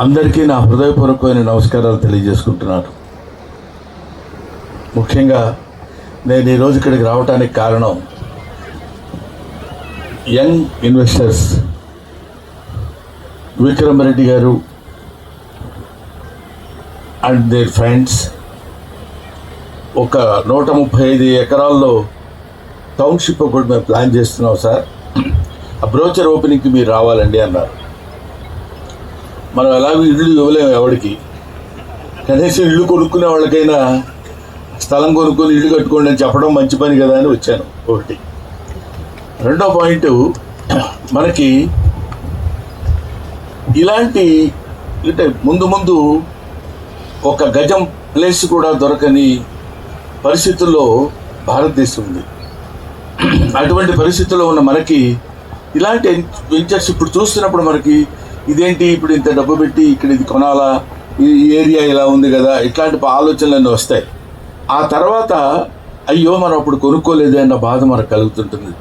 అందరికీ నా హృదయపూర్వకమైన నమస్కారాలు తెలియజేసుకుంటున్నాను. ముఖ్యంగా నేను ఈరోజు ఇక్కడికి రావడానికి కారణం యంగ్ ఇన్వెస్టర్స్ విక్రమ్ రెడ్డి గారు అండ్ దేర్ ఫ్రెండ్స్ ఒక 135 ఎకరాల్లో టౌన్షిప్ ఒకటి మేము ప్లాన్ చేస్తున్నాం సార్, ఆ బ్రోచర్ ఓపెనింగ్కి మీరు రావాలండి అన్నారు. మనం ఎలాగో ఇల్లు ఇవ్వలేము ఎవరికి, కనీసం ఇల్లు కొనుక్కునే వాళ్ళకైనా స్థలం కొనుక్కొని ఇల్లు కట్టుకోండి అని చెప్పడం మంచి పని కదా అని వచ్చాను. ఒకటి. రెండో పాయింట్, మనకి ఇలాంటి అంటే ముందు ఒక గజం ప్లేస్ కూడా దొరకని పరిస్థితుల్లో భారతదేశం ఉంది. అటువంటి పరిస్థితుల్లో ఉన్న మనకి ఇలాంటి వెంచర్స్ ఇప్పుడు చూస్తున్నప్పుడు మనకి ఇదేంటి, ఇప్పుడు ఇంత డబ్బు పెట్టి ఇక్కడ ఇది కొనాలా, ఈ ఏరియా ఇలా ఉంది కదా, ఇట్లాంటి ఆలోచనలన్నీ వస్తాయి. ఆ తర్వాత అయ్యో మనం అప్పుడు కొనుక్కోలేదే అన్న బాధ మనకు కలుగుతుంటుంది.